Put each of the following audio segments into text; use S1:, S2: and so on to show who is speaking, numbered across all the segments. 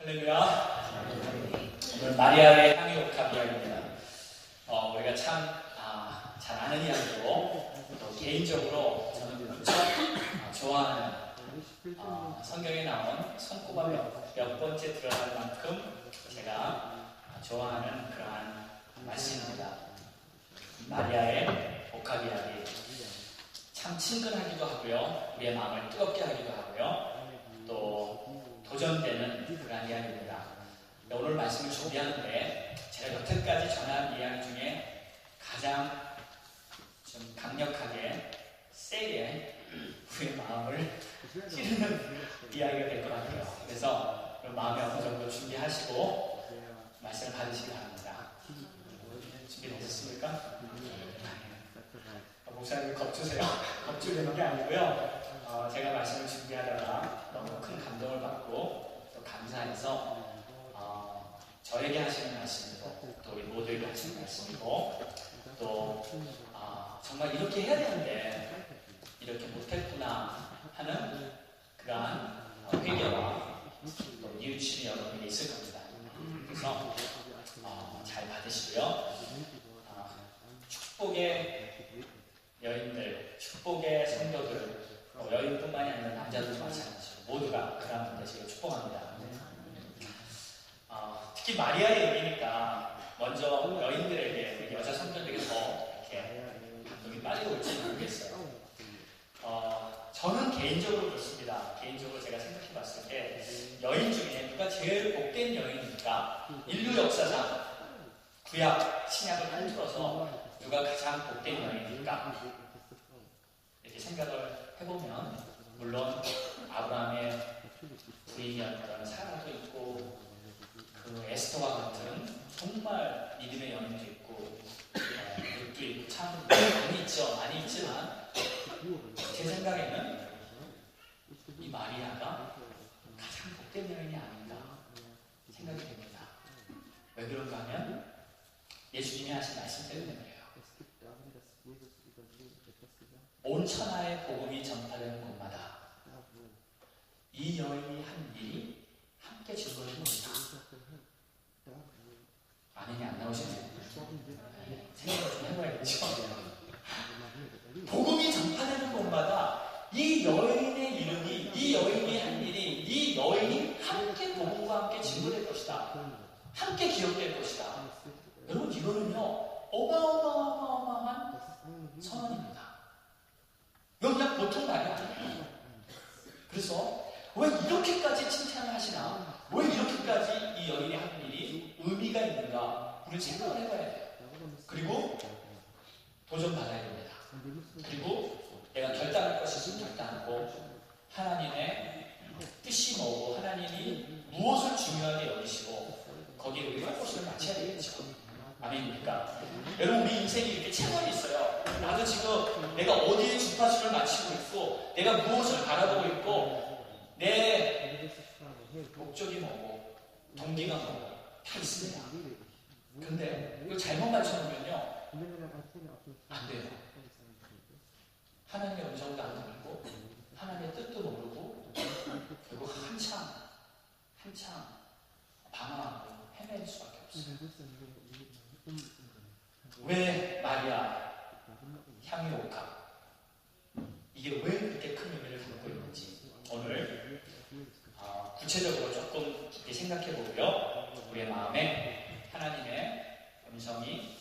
S1: 할렐루야. 오늘 마리아의 향유 옥합 이야기입니다. 우리가 참 잘 아는 이야기고 또 개인적으로 저는 무척 좋아하는 성경에 나온 손꼽아 몇 번째 들어갈 만큼 제가 좋아하는 그러한 말씀입니다. 마리아의 옥합 이야기. 참 친근하기도 하고요. 우리의 마음을 뜨겁게 하기도 하고요. 또 도전되는 그런 이야기입니다. 오늘 말씀을 준비하는데 제가 여태까지 전한 이야기 중에 가장 좀 강력하게 세게 우리의 마음을 찌르는 이야기가 될 것 같아요. 그래서 마음에 어느 정도 준비하시고 말씀을 받으시기 바랍니다. 준비되셨습니까? 목사님 겁주세요. 겁주려는 게 아니고요. 제가 말씀을 준비하다가 너무 큰 감동을 받고 또 감사해서 저에게 하시는 말씀이고 또 우리 모두에게 하시는 말씀이고 또 정말 이렇게 해야 되는데 이렇게 못했구나 하는 그러한 회개와 또 뉘우침이 여러분에게 있을 겁니다. 그래서 잘 받으시고요. 축복의 여인들, 축복의 성도들, 여인뿐만이 아니라 남자들도 마찬가지로 모두가 그런 분들 제가 축복합니다. 특히 마리아의 의미니까 먼저 여인들에게, 여자 성도들에게 더 이렇게 감동이 빨리 올지 모르겠어요. 저는 개인적으로 그렇습니다. 개인적으로 제가 생각해 봤을 때 여인 중에 누가 제일 복된 여인입니까? 인류 역사상 구약, 신약을 통틀어서 누가 가장 복된 여인입니까? 이렇게 생각을 해보면 물론 아브라함의 부인이었던 사라도 있고 그 에스더와 같은 정말 믿음의 여인도 있고 룻도 있고 참 많이 있죠. 많이 있지만 제 생각에는 이 마리아가 가장 복된 여인이 아닌가 생각이 됩니다. 왜 그런가 하면 예수님이 하신 말씀 때문에 그래요. 온 천하의 복음이 전파되는 곳마다 이 여인이 한 일이 함께 증거해줍니다. 아멘이 안 나오시네요. 생각을 좀 해봐야겠죠. 복음이 전파되는 곳마다 이 여인의 이름이, 이 여인이 한 일이, 이 여인이 함께 복음과 함께 증거될 것이다. 함께 기억될 것이다. 여러분 이거는요 어마어마한 선언입니다. 이건 그냥 보통 말이 아니에요. 그래서 왜 이렇게까지 칭찬을 하시나? 왜 이렇게까지 이 여인의 한 일이 의미가 있는가? 우리 생각을 해봐야 돼요. 그리고 도전받아야 됩니다. 그리고 내가 결단할 것이 있으면 결단하고 하나님의 뜻이 뭐고 하나님이 무엇을 중요하게 여기시고 거기에 우리 포커스를 맞춰야 되겠죠. 아멘입니까? 여러분 우리 인생이 이렇게 채널이 있어요. 나도 지금 내가 어디에 주파수를 맞추고 있고 내가 무엇을 바라보고 있고 내 목적이 뭐고 동기가 뭐고 다 있습니다. 근데 이거 잘못 맞춰놓으면요 안 돼요. 하나님의 음성도 안 들리고 하나님의 뜻도 모르고 결국 한참 방황하고 헤매일 수밖에 없어요. 왜 마리아 향유 옥합 이게 왜 그렇게 큰 의미를 갖고 있는지 오늘 구체적으로 조금 깊게 생각해 보고요. 우리의 마음에 하나님의 음성이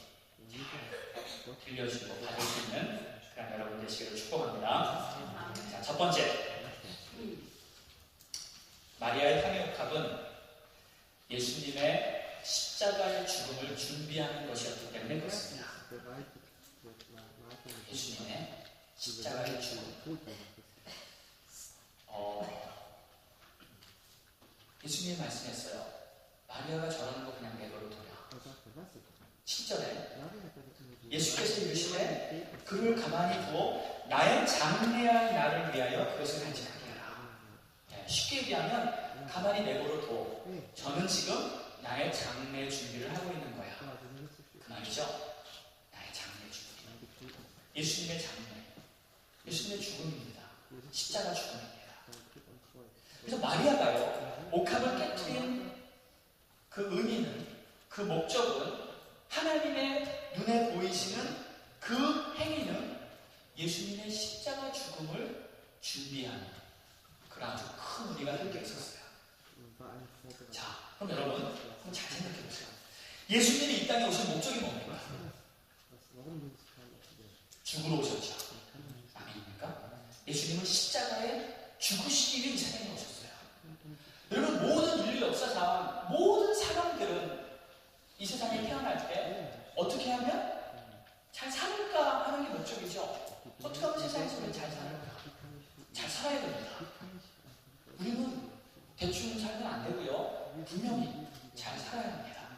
S1: 들려주고 받을 수 있는 그런 여러분 되시기를 축복합니다. 자, 첫 번째 마리아의 향유 옥합은 예수님의 십자가의 죽음을 준비하는 것이었기 때문에 그렇습니다. 예수님의 십자가의 죽음. 예수님이 말씀했어요. 마리아가 저러는 거 그냥 내버려둬라. 7절에 예수께서 이르시되 그를 가만히 두어 나의 장래한 나를 위하여 그것을 간직하게 하라. 쉽게 얘기하면 가만히 내버려둬. 저는 지금 나의 장래 준비를 하고 있는 거야. 그 말이죠. 나의 장래 준비. 예수님의 장래. 예수님의 죽음입니다. 십자가 죽음입니다. 그래서 마리아가요 옥합을 깨뜨린 그 의미는, 그 목적은, 하나님의 눈에 보이시는 그 행위는 예수님의 십자가 죽음을 준비하는 그런 아주 큰 의미가 담겨 있었어요. 자, 그럼 여러분 한번 잘 생각해 보세요. 예수님이 이 땅에 오신 목적이 뭡니까? 죽으러 오셨죠. 아멘입니까? 예수님은 십자가에 죽으시기 위해 이 세상에 오셨어요. 여러분, 모든 인류 역사상 모든 사람들은 이 세상에 태어날 때 어떻게 하면 잘 살을까 하는 게 목적이죠. 어떻게 하면 세상에서 우리 잘 살을까? 잘 살아야 됩니다. 우리는 대충 살면 안 되고요. 분명히 잘 살아야 합니다.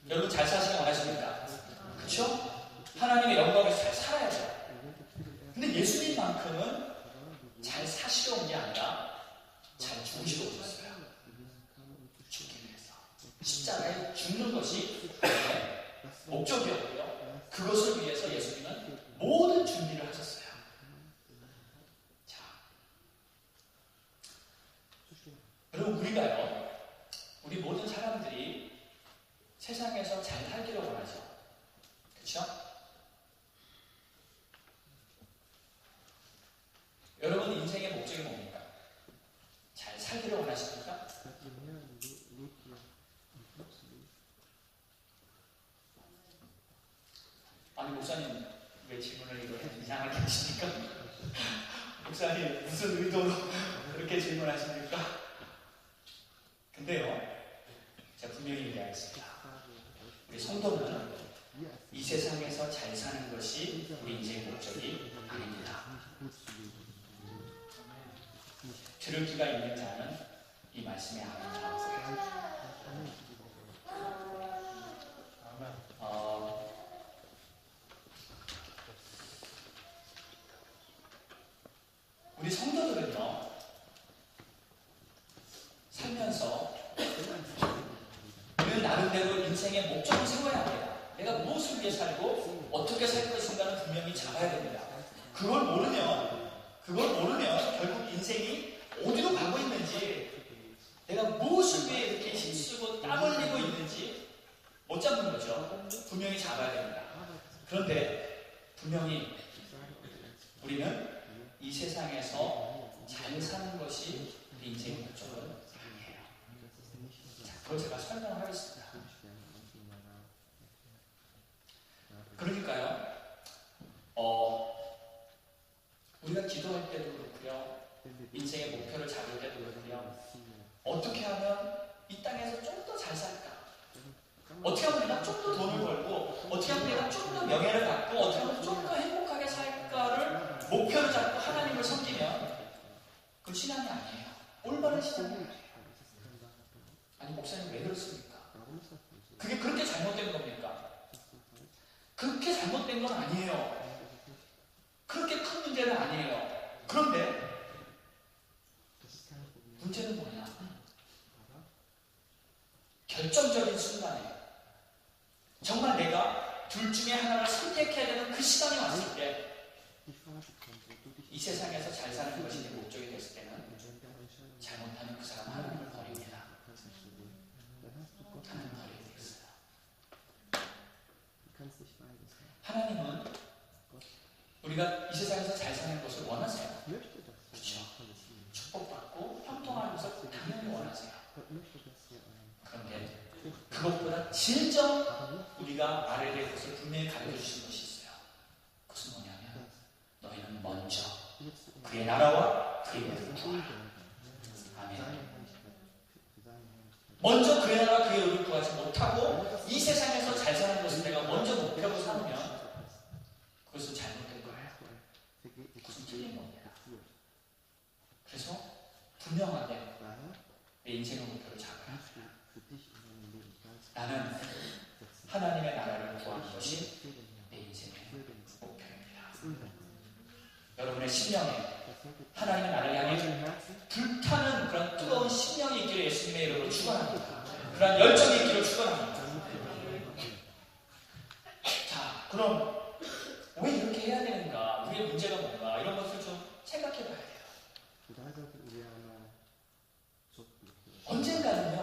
S1: 여러분, 잘 사시길 원하십니까? 그렇죠? 하나님의 영광에서 잘 살아야 돼요. 근데 예수님만큼은 잘 사시러 온 게 아니라 잘 죽으시러 오셨어요. 죽기 위해서. 십자가에 죽는 것이 목적이었고요. 그것을 위해서 예수님은 모든 준비를 하셨어요. 자, 여러분, 우리 모든 사람들이 세상에서 잘 살기를 원하죠. 그렇죠? 여러분, 인생의 목적이 뭡니까? 잘 살기를 원하십니까? 아니, 목사님 왜 질문을 이렇게 이상하게 하십니까? 목사님 무슨 의도로 그렇게 질문하십니까? 근데요, 제가 분명히 얘기하겠습니다. 우리 성도는 이 세상에서 잘 사는 것이 우리 인생의 목적이 아닙니다. 들을 기가 있는 자는 이 말씀에 아멘하고, 우리 성도들은요, 살면서 우리는 나름대로 인생의 목적을 세워야 합니다. 내가 무엇을 위해 살고 어떻게 살 것인가는 분명히 잡아야 됩니다. 그걸 모르면 결국 인생이 어디로 가고 있는지, 내가 무엇을 위해 이렇게 힘쓰고 땀 흘리고 있는지 못 잡는 거죠. 분명히 잡아야 됩니다. 그런데 분명히 우리는 이 세상에서 잘 사는 것이 우리 인생의 목적은 아니에요. 자, 그걸 제가 설명을 하겠습니다. 그러니까요, 우리가 기도할 때도 그렇고요, 인생의 목표를 잡을 때도 그렇고요, 어떻게 하면 이 땅에서 좀 더 잘 살까? 어떻게 하면 내가 좀 더 돈을 벌고, 어떻게 하면 내가 좀 더 명예를 갖고, 어떻게 하면 좀 더 행복하게 살까를 목표를 잡고 하나님을 섬기면 그건 신앙이 아니에요. 올바른 신앙이 아니에요. 아니, 목사님 왜 그렇습니까? 그게 그렇게 잘못된 겁니까? 그렇게 잘못된 건 아니에요. 그렇게 큰 문제는 아니에요. 그런데 문제는 뭐냐? 결정적인 순간에 정말 내가 둘 중에 하나를 선택해야 되는 그 시간이 왔을 때, 이 세상에서 잘 사는 것이 내 목적이 됐을 때는 잘못하면 그 사람 하나님을 버립니다. 하나님 버리게 되겠어요. 하나님은 우리가 이 세상에서 잘 사는 것을 원하세요. 그렇죠? 축복받고 형통하는 것을 당연히 원하세요. 그런데 그것보다 진정 우리가 알아야 될 것을 분명히 가르쳐 주신 것이 있어요. 그것은 뭐냐면, 너희는 먼저 그의 나라와 그의 의를 구하라. 아멘. 먼저 그의 나라와 그의 의를 구하지 못하고 이 세상에서 잘 사는 것을 내가 먼저 목표로 삼으면 그것은 잘못된 거예요. 그것은 틀린 겁니다. 그래서 분명하게 내 인생의 목표를 잡아야 합니다. 나는 하나님의 나라를 구하는 것이 내 인생의 목표입니다. 여러분의 심령에 하나님의 나라를 향해 불타는 그런 뜨거운 심령이 있기를 예수님의 이름으로 축원합니다. 그런 열정이 있기를 축원합니다. 자, 그럼 왜 이렇게 해야 되는가? 우리의 문제가 뭔가? 이런 것을 좀 생각해 봐야 돼요. 언젠가는요,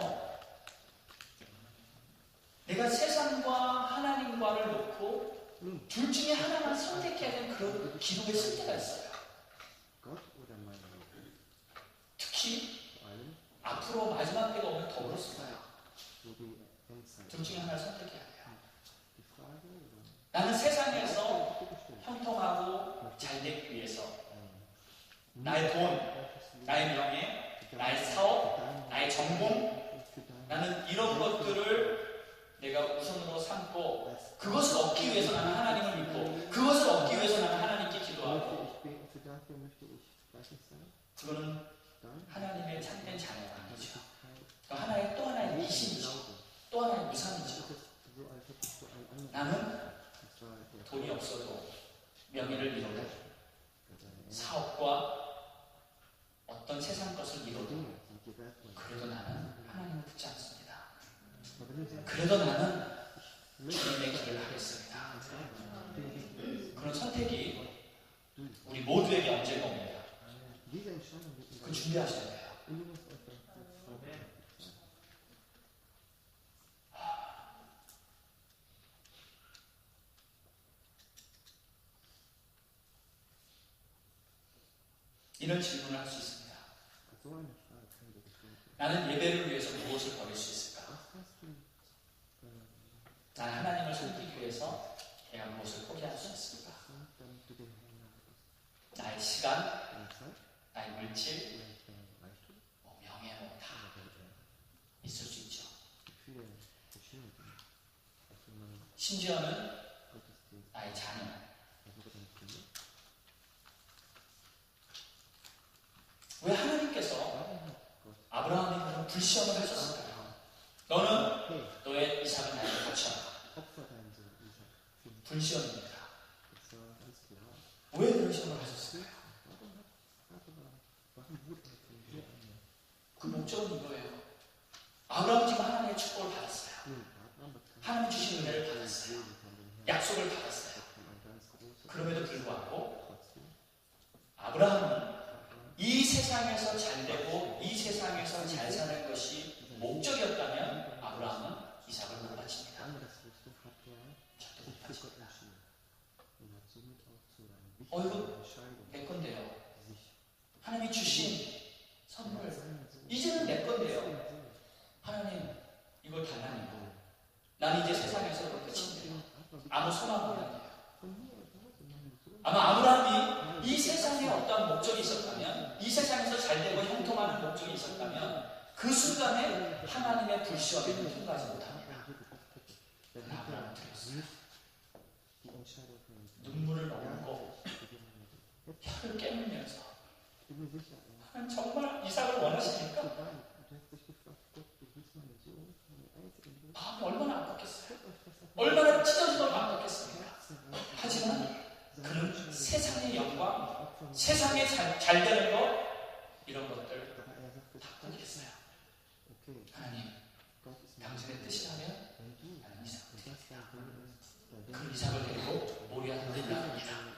S1: 둘 중에 하나만 선택해야 되는 그런 기도에 쓸 때가 있어요. 특히 앞으로 마지막 때가 오면 더 그렇습니다. 둘 중에 하나를 선택해야 돼요. 나는 세상에서 형통하고 잘 되기 위해서 나의 돈, 나의 명예, 나의 사업, 나의 전공, 나는 이런 것들을 내가 우선으로 삼고 그것을 얻기 위해서 나는 하나님을 믿고 그것을 얻기 위해서 나는 하나님께 기도하고 그거는 하나님의 참된 자녀가 아니죠. 하나의 또 하나의 미신이죠. 또 하나의 우상이죠. 나는 돈이 없어도 명예를 잃어도 사업과 어떤 세상 것을 잃어도 그래도 나는 하나님을 붙지 않습니다. 그래도 나는 주님의 길을 하겠습니다. 그런 선택이 우리 모두에게 언제가 옵니다. 그 준비하셔야 돼요. 이런 질문을 할 수 있습니다. 나는 예배를 위해서 무엇을 버릴 수 있을까? 나는 하나님을 섬기기 위해서 내가 무엇을 포기할 수 있을까? 나의 시간, 나의 물질, 뭐 명예, 뭐 다 있을 수 있죠. 심지어는 나의 자녀. 왜 하나님께서 아브라함이 그런 불시험을 하셨을까요? 너는 너의 이삭을 나에게 바쳐라. 불시험입니다. 왜 그런 시험을 하셨을까요? 그 목적은 이거예요. 아브라함은 지금 하나님의 축복을 받았어요. 하나님 주신 은혜를 받았어요. 약속을 받았어요. 그럼에도 불구하고 아브라함은 이 세상에서 잘 되고 이 세상에서 잘 사는 것이 목적이었다면 아브라함은 이삭을 못 바칩니다. 절대 못 바칩니다. 이거 내 건데요. 하나님이 주신 선물 이제는 내 건데요. 하나님 이걸 달라니까 나는 이제 세상에서 그렇게 친대요. 아무 소망 없는데요. 아마 아브라함이 이 세상에 어떤 목적이 있었다면 이 세상에서 잘되고 형통하는 목적이 있었다면 그 순간에 하나님의 불시험에는 통과하지 못합니다. 그러나 아브라함은 들었어요. 눈물을 머금고 혀를 깨물면서 하나님 정말 이삭을 원하시니까 마음이 얼마나 아팠겠어요. 얼마나 찢어지도록 아팠겠습니까. 하지만 그는 세상의 영광, 세상에 잘 되는 것 이런 것들 다 포기했어요. 하나님, 당신의 뜻이라면 나는 이삭을 드립니다. 그 이삭을 데리고 모리아로 올라갑니다.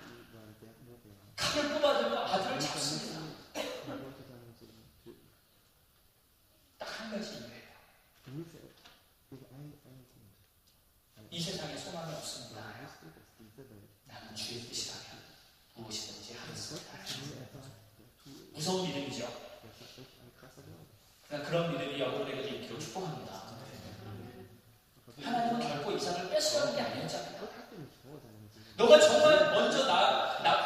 S1: 칼을 뽑아들고 아들을 잡습니다. 딱 한 가지 이유예요. 이 세상에 소망이 없습니다. 나는 주의 뜻이라면 무엇이든지 하겠습니다. 무서운 믿음이죠. 그런 믿음이 여러분에게도 있기를 축복합니다. 하나님은 결코 이삭을 뺏으라는 게 아니었잖아요. 너가 정말 먼저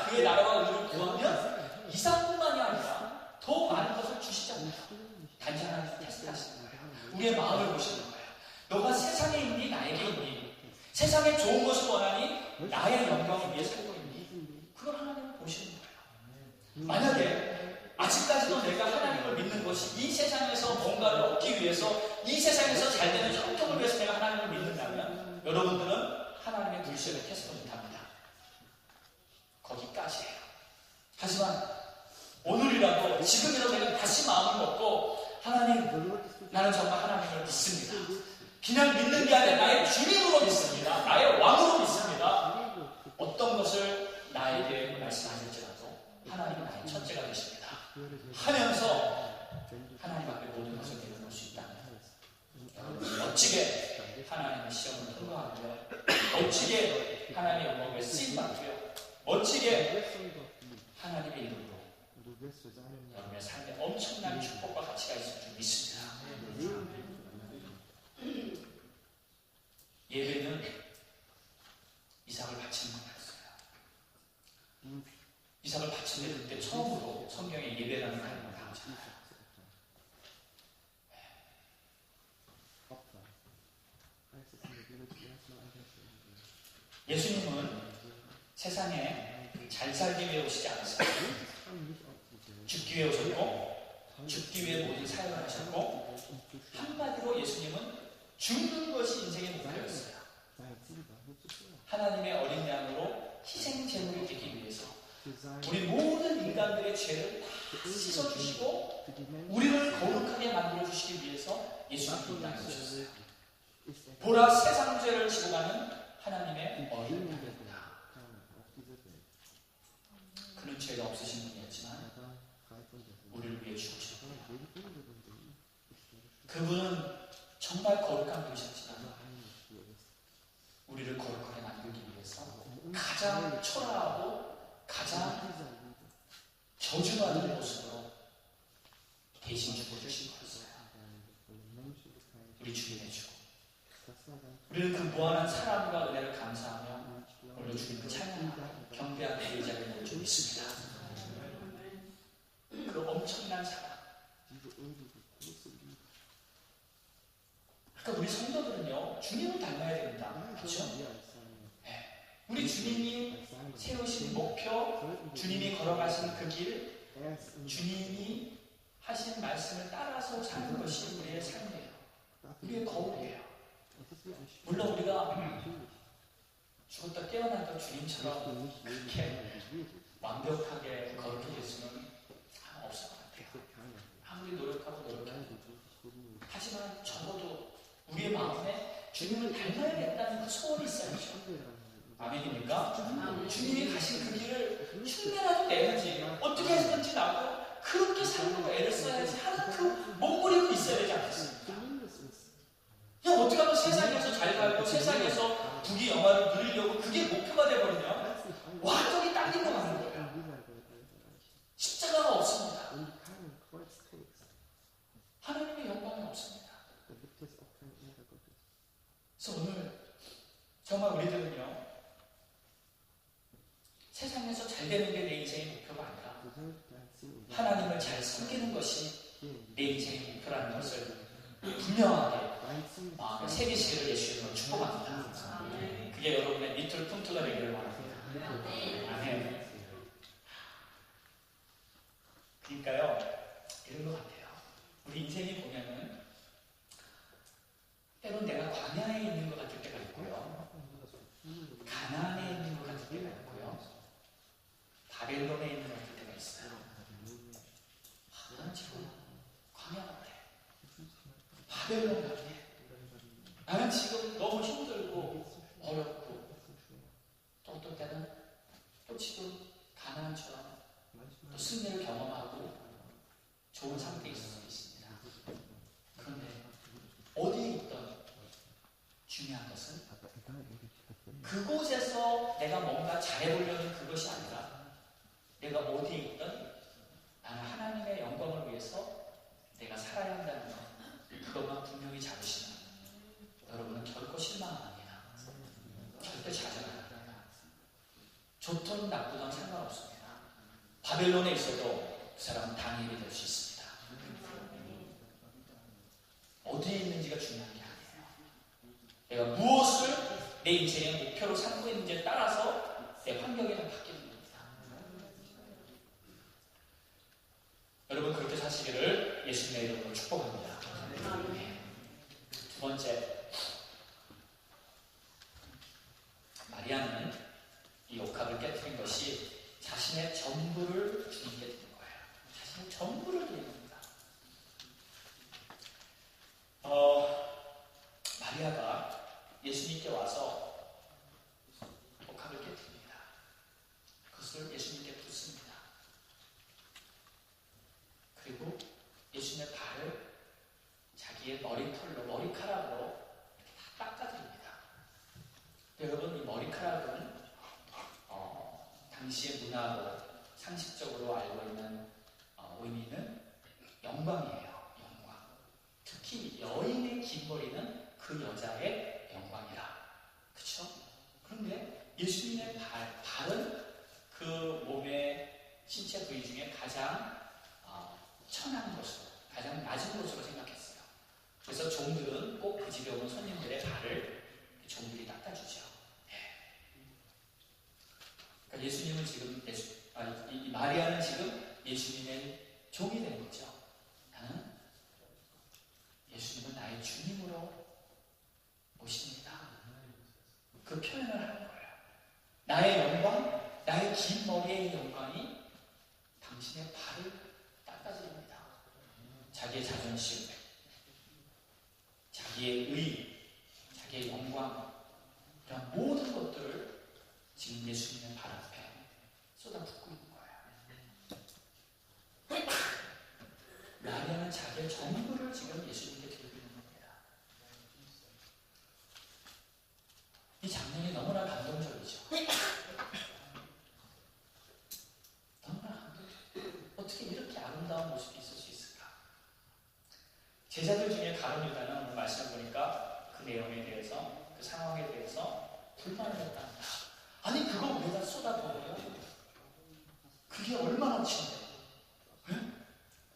S1: 그의 나라와 의를 구하면 이삭뿐만이 아니라 더 많은 것을 주시잖아요. 단지 하나님 테스트하시는 거예요. 우리의 마음을 보시는 거예요. 너가 세상에 있니? 나에게 있니? 세상에 좋은 것을 원하니? 나의 영광을 위해 살고 있니? 그걸 하나님을 보시는 거예요. 만약에 아직까지도 내가 하나님을 믿는 것이 이 세상에서 뭔가를 얻기 위해서 이 세상에서 잘 되는 형통을 위해서 내가 하나님을 믿는다면 여러분들은 하나님의 불시험에 테스트 못합니다. 거기까지예요. 하지만 오늘이라도 지금이라도 내가 다시 마음을 먹고 하나님, 나는 정말 하나님을 믿습니다. 그냥 믿는 게 아니라 나의 주님으로 믿습니다. 나의 왕으로 믿습니다. 어떤 것을 나에게 말씀하실지라도 하나님은 나의 첫째가 되십니다. 하면서 하나님 앞에 모든 것을 내려놓을 수 있다면 멋지게 하나님의 시험을 통과하며 멋지게 하나님의 영광에 쓰임받고요. 멋지게 하나님의 이름으로 여러분의 삶에 엄청난 축복과 가치가 있을 줄 믿습니다. 예배는 이삭을 바치는 거였어요. 이삭을 바치는 그때 처음으로 성경에 예배라는 단어가 나오잖아요. 예수님은 세상에 잘 살기 위해 오시지 않았어요. 죽기 위해 오셨고, 죽기 위해 모든 사역을 하셨고, 한마디로 예수님은 죽는 것이 인생의 목표였어요. 하나님의 어린 양으로 희생 제물이 되기 위해서 우리 모든 인간들의 죄를 다 씻어주시고 우리를 거룩하게 만들어주시기 위해서 예수님이 이 땅에 오셨어요. 보라 세상 죄를 지고 가는 하나님의 어린 양입니다. 그는 죄가 없으신 분이었지만 우리를 위해 죽으셨고, 그분은 정말 거룩한 분이셨지만 우리를 거룩하게 만들기 위해서 가장 초라하고 가장 저주받은 모습으로 대신 죽어주신 거였어요. 우리 주님의 주. 우리는 그 무한한 사랑과 은혜를 감사하며 오늘 주님을 찬양하고 경배하는 이 자리에 모여 좀 있습니다. 그 엄청난 사랑. 그러니까 우리 성도들은요, 주님을 닮아야 됩니다. 그렇죠? 네. 우리 주님이 세우신 목표, 주님이 걸어가신 그 길, 주님이 하신 말씀을 따라서 사는 것이 우리의 삶이에요. 우리의 거울이에요. 물론 우리가 죽었다 깨어나도 주님처럼 그렇게 완벽하게 거룩해질 수는 없을 것 같아요. 아무리 노력하고 노력해도. 하지만 적어도 우리의 마음에 주님을 닮아야겠다는 그 소원이 있어야죠. 아멘입니까? 주님이 가신 그 길을 흉내라도 내야지, 어떻게 해서든지 나도 그렇게 살려고 애를 써야지 하는 그 몸부림이 있어야 되지 않겠습니까? 그냥 어떻게 하면 세상에서 잘 살고 세상에서 부귀 영화를 누리려고 그게 목표가 되어버리면 완전히 딸리고 가는 거예요. 십자가가 없습니다. 하나님의 영광이 없습니다. 그래서 오늘 정말 우리들은요, 세상에서 잘 되는 게 내 인생의 목표가 아니라 하나님을 잘 섬기는 것이 내 인생의 목표라는 것을 분명하게 마음에 새기시기를 예수님으로 축복합니다. 그게 여러분의 밑을 품투가 되기를 바랍니다. 아멘. 그러니까요, 이런 것 같아요. 우리 인생이 보면은 때론 내가 광야에 있는 것 같을 때가 있고요, 가나안에 있는 것 같을 때가 있고요, 바벨론에 있는 것 같을 때가 있어요. 나는 지금 광야 같아, 바벨론 같아, 나는 지금 너무 힘들고 어렵고, 또 어떤 때는 또 지금 가나안처럼 또 승리를 경험하고 좋은 상태에 있을 수 있습니다. 그런데 어디에 있던 중요한 것은 그곳에서 내가 뭔가 잘해보려는 그것이 아니라 내가 어디에 있던 나는 하나님의 영광을 위해서 내가 살아야 한다는 것, 그것만 분명히 잡으시면 여러분은 결코 실망 안 합니다. 절대 좌절 안 합니다. 좋든 나쁘든 상관없습니다. 바벨론에 있어도 그 사람은 다니엘이 될 수 있습니다. 어디에 있는지가 중요한 게 아니에요. 내가 무엇을 내 인생의 목표로 삼고 있는지에 따라서 내 환경이 다 바뀌는 겁니다. 여러분, 그렇게 사시기를 예수님의 이름으로 축복합니다. 네. 두 번째, 마리아는 이 옥합을 깨뜨린 것이 자신의 전부를 주님께 드린 거예요. 자신의 전부를 드린 겁니다. 마리아가 예수님께 와서 옥합을 깨뜨립니다. 그것을 예수님께 붓습니다. 그리고 예수님의 발을 자기의 머리털로, 머리카락으로 이렇게 다 닦아드립니다. 여러분, 이 머리카락은 당시의 문화로 상식적으로 알고 있는 의미는 영광이에요. 영광. 특히 여인의 긴 머리는 그 여자의 영광이라. 그렇죠? 그런데 예수님의 발은 그 몸의 신체 부위 중에 가장 천한 것으로, 가장 낮은 것으로 생각했어요. 그래서 종들은 꼭 그 집에 오는 손님들의 발을 종들이 닦아주죠. 그러니까 예수님은 지금 이 마리아는 지금 예수님의 종이 된 거죠. 나는 예수님은 나의 주님으로 모십니다. 그 표현을 하는 거예요. 나의 영광, 나의 긴 머리의 영광이 당신의 발을 닦아드립니다. 자기의 자존심, 자기의 의, 자기의 영광, 이런 모든 것들을 지금 예수님의 발 앞에 쏟아붓고 있는 거예요. 마리아는 자기의 전부를 지금 예수님께 드리고 있는 겁니다. 이 장면이 너무나 감동적이죠. 너무나 감동적이죠. 어떻게 이렇게 아름다운 모습이 있을 수 있을까? 제자들 중에 가룟 유다는 오늘 말씀을 보니까 그 내용에 대해서, 그 상황에 대해서 불만을 했답니다. 아니, 그거 왜다 쏟아부어요? 그게 얼마나 치인데?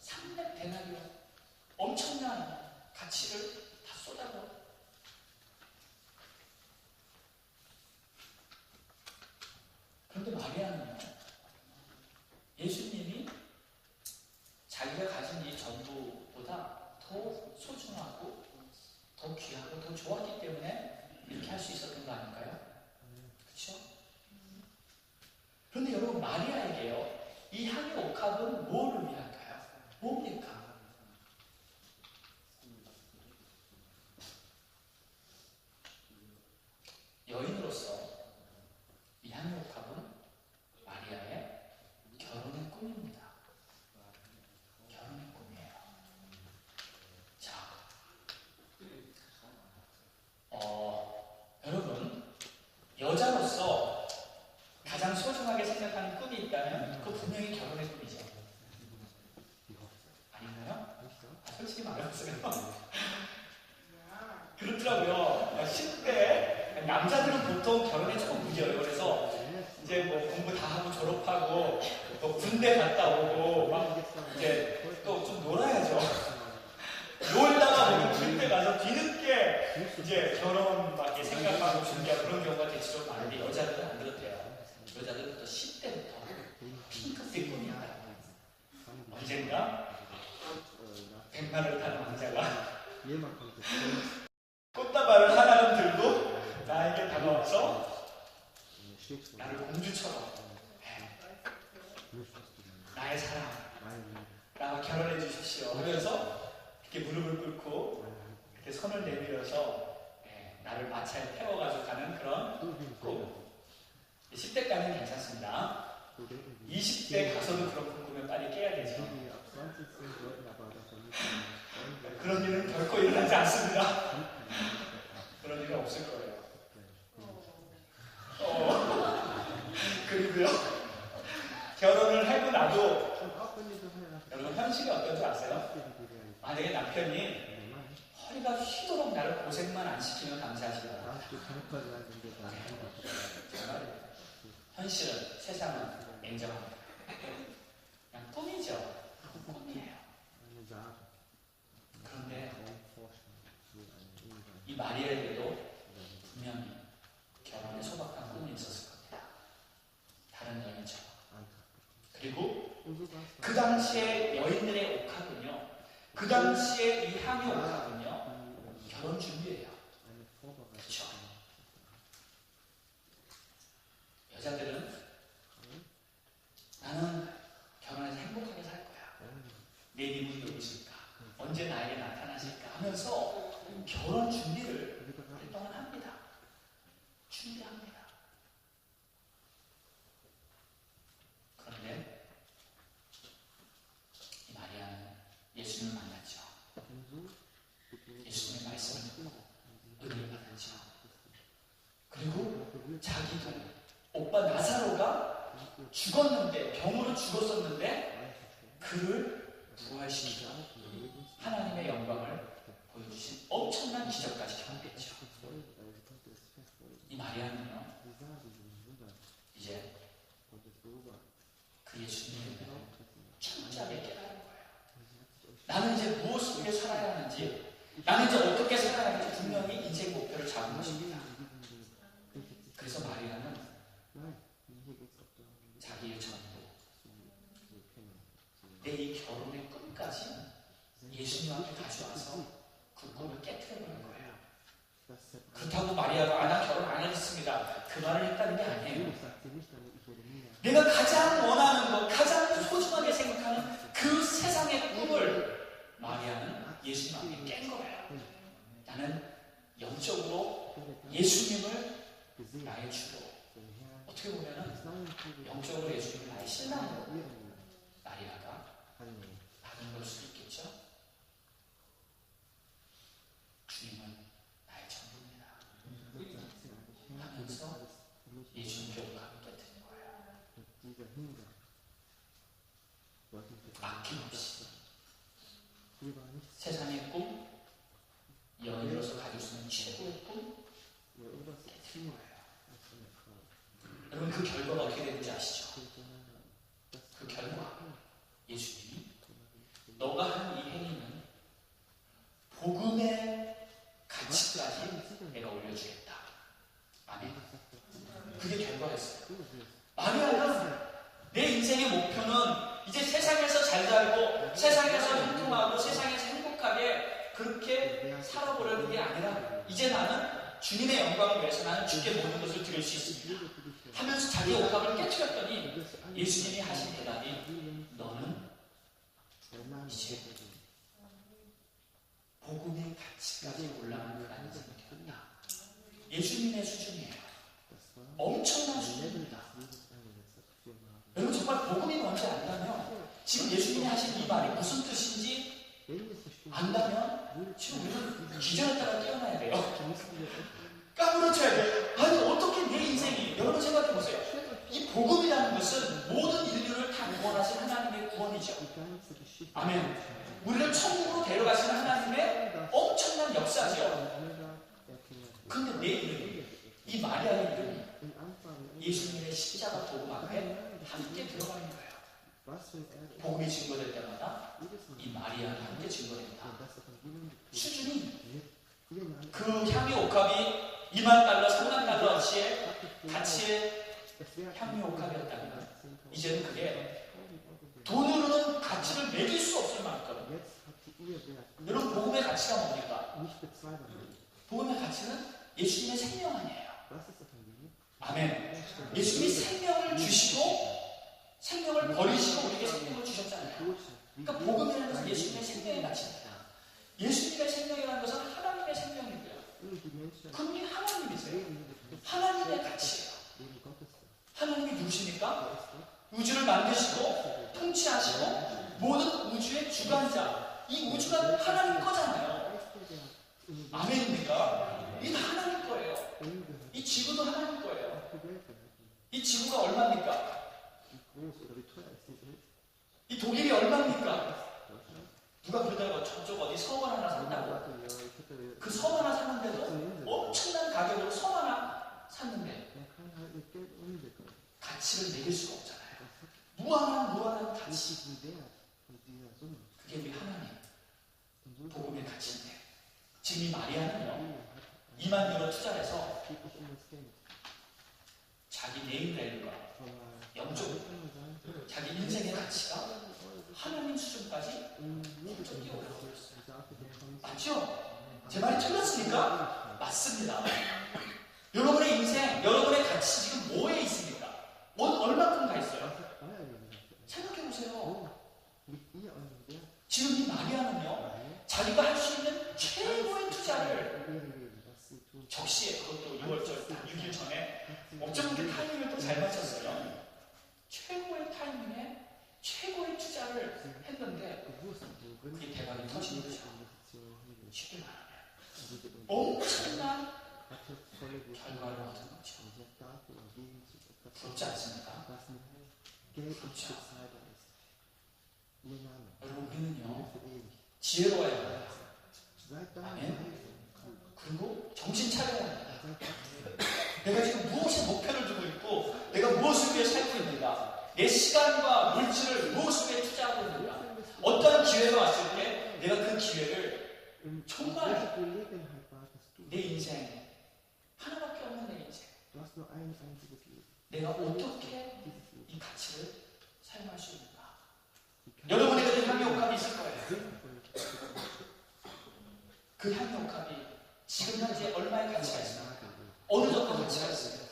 S1: 300데나리온, 엄청난 가치를 다 쏟아부어. 그런데 마리아는요, 예수님이 자기가 가진 이 전부보다 더 소중하고 더 귀하고 더 좋았기 때문에 이렇게 할 수 있었던 거 아닌가요? 그렇죠? 그런데 여러분, 마리아에게요, 이 향의 옥합은 뭘 의미할까요? 뭡니까? 여인으로서 이 향의 옥합은 마리아의 결혼의 꿈입니다. 결혼의 꿈이에요. 자, 여러분, 여자로서 가장 소중하게 생각하는 꿈이 있다면 그 분명히 결혼의 꿈이죠. 아닌가요? 솔직히 말해보세요. 그렇더라고요. 10대 남자들은 보통 결혼에 조금 무뎌요. 그래서 이제 뭐 공부 다 하고 졸업하고 또 군대 갔다 오고 막 이제 또 좀 놀아야죠. 놀다가 보면 군대 가서 뒤늦게 이제 결혼밖에 생각하고 준비하고 그런 경우가 대체로 많은데 여자들은 안 그렇대요. 여자들은 또 10대부터 핑크색 꿈이야. 언젠가 백마를 타는 왕자가 꽃다발을 하나는 들고 나에게 다가와서 나를 공주처럼 나의 사랑, 나와 결혼해 주십시오 하면서 이렇게 무릎을 꿇고 이렇게 손을 내밀어서 나를 마차에 태워가지고 가는 그런 꿈. 10대까지는 괜찮습니다. 20대 가서도 그런 꿈 꾸면 빨리 깨야 되죠. 그런 일은 결코 일어나지 않습니다. 그런 일은 없을 거예요. 그리고요, 결혼을 하고 나도 여러분 현실이 어떤 줄 아세요? 만약에 남편이 허리가 휘도록 나를 고생만 안 시키면 감사하시라. 정말 현실은, 세상은 인정합니다. 그냥 꿈이죠. 꿈이에요. 그런데 이 마리아에게도 분명히 결혼의 소박한 꿈이 있었을 겁니다. 다른 여인처럼. 그리고 그 당시에 여인들의 옥합은요, 그 당시에 이 향의 옥합은요, 결혼 준비예요. 그렇죠? 여자들은 나는 결혼해서 행복하게 살 거야. 내 이름이 누구실까? 언제 나에게 나타나실까? 하면서 결혼 준비를 그동안 합니다. 준비합니다. 그런데 이 마리아는 예수님을 만났죠. 예수님의 말씀을 듣고 은혜를 받았죠. 그리고 자기도 오빠 나사로가 죽었는데, 병으로 죽었었는데 그를 부활시키고 하나님의 영광을 보여주신 엄청난 기적까지 경험했죠. 이 마리아는요, 이제 그 예수님을 철저하게 깨달은 거예요. 나는 이제 무엇을 위해 살아야 하는지, 나는 이제 어떻게 살아야 하는지 분명히 인생 목표를 잡은 것입니다. 그래서 마리아는 자기의 전부, 내 이 결혼의 꿈까지 예수님 앞에 가져와서 그 꿈을 깨트려버린 거예요. 그렇다고 마리아가 나 결혼 안 하겠습니다, 그 말을 했다는 게 아니에요. 내가 가장 원하는 것, 가장 소중하게 생각하는 그 세상의 꿈을 마리아는 예수님 앞에 깬 거예요. 나는 영적으로 예수님을 나의 주로, 어떻게 보면은 영적으로 예수님을 나의 신랑으로 마리아가 받은 걸 수도 있겠죠. 주님은 나의 전부입니다 하면서 예수님께 오가고 깨뜨린 거예요. 아낌없이 세상의 꿈, 여인으로서 가질 수 있는 최고의 꿈 깨뜨린 거예요. 여러분, 그 결과가 어떻게 되는지 아시죠? 그 결과, 예수님이 너가 한 이 행위는 복음의 가치까지 내가 올려주겠다. 아멘. 그게 결과였어요. 마리아는 내 인생의 목표는 이제 세상에서 잘 살고 세상에서 형통하고 세상에서 행복하게 그렇게 살아보려는 게 아니라, 이제 나는 주님의 영광을 위해서 나는 주께 모든 것을 드릴 수 있습니다 하면서 자기 옥합을 깨뜨렸더니 예수님이 하신 대답이, 너는 이제 복음의 가치까지 올라가는 생각이었다. 예수님의 수준이에요. 엄청난 수준입니다. 여러분, 정말 복음이 뭔지 안다면, 지금 예수님이 하신 이 말이 무슨 뜻인지 안다면 지금 우리는 기절했다가 깨어나야 돼요. 까무러쳐야 돼요. 아니, 어떻게 내 인생이, 여러분 생각해보세요. 이 복음이라는 것은 모든 인류를 다 구원하신 하나님의 구원이죠. 아멘. 우리를 천국으로 데려가시는 하나님의 엄청난 역사죠. 그런데 내 이름이, 이 마리아의 이름이 예수님의 십자가 복음 앞에 함께 들어가는 거예요. 복음이 증거될 때마다 이 마리아가 함께 증거된다. 수준이, 그 향유 옥합이 2만 달러, 3만 달러어치의 가치의 향유 옥합이었다면, 이제는 그게 돈으로는 가치를 매길 수 없을 만큼. 여러분, 복음의 가치가 뭡니까? 복음의 가치는 예수님의 생명 아니에요. 아멘. 예수님이 생명을 주시고 생명을 버리시고 우리에게 생명을 주셨잖아요. 그러니까 복음이라는 것은 예수님의 생명의 가치입니다. 예수님의 생명이라는 것은 하나님의 생명이고요. 그분이 하나님이세요. 하나님의 가치예요. 하나님이 누구십니까? 우주를 만드시고 통치하시고 모든 우주의 주관자, 이 우주가 하나님 거잖아요. 아멘입니까? 이게 다 하나님 거예요. 이 지구도 하나님 거예요. 이 지구가 얼마입니까? 이 독일이 얼마입니까? 누가 그러더라고, 저쪽 어디 섬 하나 산다고. 그 섬 하나 샀는데도 엄청난 가격으로 섬 하나 샀는데 가치를 매길 수가 없잖아요. 무한한 가치. 그게 우리 하나님 복음의 가치인데, 지금 이 마리아는요, 2만 유로 투자를 해서 자기 네임밸류가, 영적, 자기 인생의 가치가 하나님 수준까지 훌쩍 뛰어올라버렸어요. 맞죠? 제 말이 틀렸습니까? 맞습니다. 여러분의 인생, 여러분의 가치 지금 뭐에 있습니까? 얼마큼 가 있어요? 생각해보세요. 지금 이 마리아는요, 자기가 할 수 있는 최고의 투자를 적시에, 그것도 6월절 6일 전에 어쩌면 타이밍을 또 잘 맞췄어요. 최고의 타이밍에 최고의 투자를 했는데 그게 대박이 터진 거죠. 쉽게 말하면 엄청난 결과를 얻은 거죠. 부럽지 않습니까? 부럽죠. 여러분, 우리는요 지혜로워야 합니다. 아멘. 그리고 정신 차려야 합니다. 내가 지금 무엇에 목표를 두고 있고 내가 무엇을 위해 살고 있는가, 내 시간과 물질을 무엇을 위해 투자하고 있는가, 어떤 기회가 왔을 때 내가 그 기회를 정말 내 인생, 하나밖에 없는 내 인생, 내가 어떻게 이 가치를 사용할 수 있는가. 여러분에게도 향유옥합이 있을 거예요. 그 향유옥합이 지금 현재 얼마의 가치가 있습니까? 어느 정도 가치가 있습니까?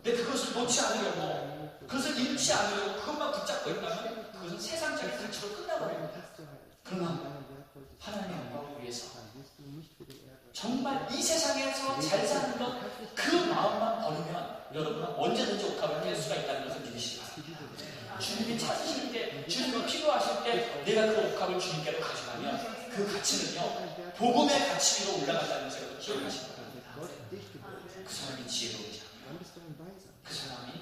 S1: 근데 그것을 놓지 않으려고, 그것을 잃지 않으려고 그것만 붙잡고 있다면 그것은 세상적인 가치로 끝나버립니다. 그러나 하나님의 영광을 위해서 정말 이 세상에서 잘 사는 것, 그 마음만 버리면 여러분은 언제든지 옥합을 깰 수가 있다는 것을 믿으시기 바랍니다. 주님이 찾으실 때, 주님이 필요하실 때 내가 그 옥합을 주님께로 가져가면 그 가치는요 복음의 가치 위로 올라간다는 것을 기억하시기 바랍니다. 그 사람이 지혜로우지 않아요. 그 사람이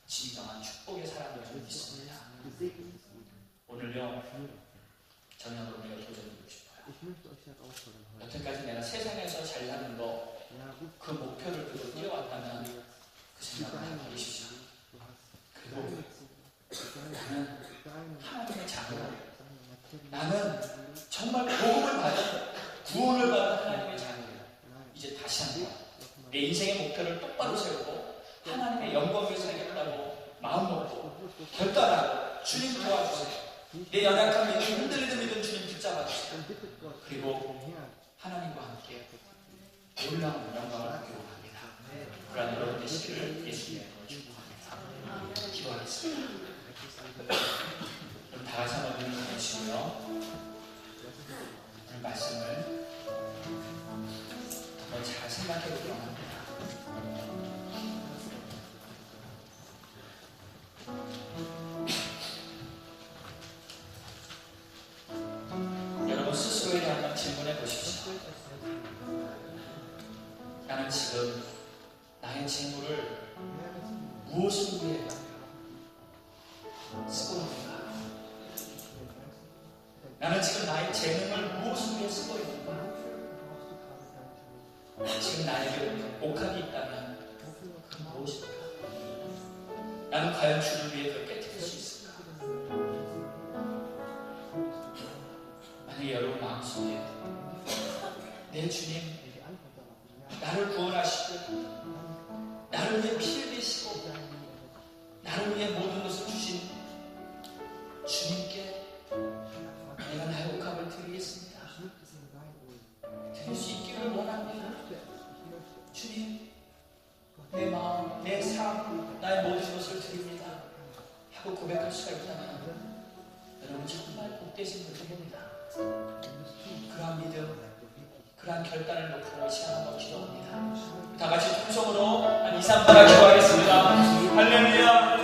S1: 진정한 축복의 사람을 믿습니다. 오늘요 저녁으로 내가 도전해보고 싶어요. 여태까지 내가 세상에서 잘나는 거, 그 목표를 그대로 뛰어왔다면 그 생각을 해보십시오. 그리고 나는 하나님의 자녀, 나는 정말 복음을 받은, 구원을 받은 하나님의 자녀예요. 이제 다시 한번 내 인생의 목표를 똑바로 세우고 하나님의 영광을 살겠다고 마음먹고 결단하고 주님 도와주세요. 내 연약한 믿음, 흔들리는 믿음 주님 붙잡아주세요. 그리고 하나님과 함께 놀라운 영광을 받기로 합니다. 그러한 여러분 되시기를 예수님의 이름으로 축복합니다. 기도하겠습니다. 그럼 다 같이 한번 눈을 감으시고요. 오늘 말씀을 더 잘 생각해 보기로 합니다. 여러분 스스로에 대한 질문해 보십시오. 나는 지금 나의 재물을 무엇을 위해 쓰고 있는가? 나는 지금 나의 재능을 무엇을 위해 쓰고 있는가? 지금 나에게 옥합이 있다면 그 무엇일까? 나는 과연 주를 위해 그걸 깨뜨릴 수 있을까? 만약에 여러분 마음속에 내 주님, 나를 구원하시고 나를 위해 피 흘리시고 나를 위해 모든 것을 주신 주님께 내가 나의 옥합을 드리겠습니다. 드릴 수 있기를 원합니다. 주님, 내 마음, 내 삶, 나의 모든 것을 드립니다 하고 고백할 수가 있다면 여러분 정말 복되신 분들입니다. 그러한 믿음, 그러한 결단을 놓고 이 시간 한번 기도합니다. 다 같이 통성으로 한 2, 3분 기도하겠습니다. 할렐루야.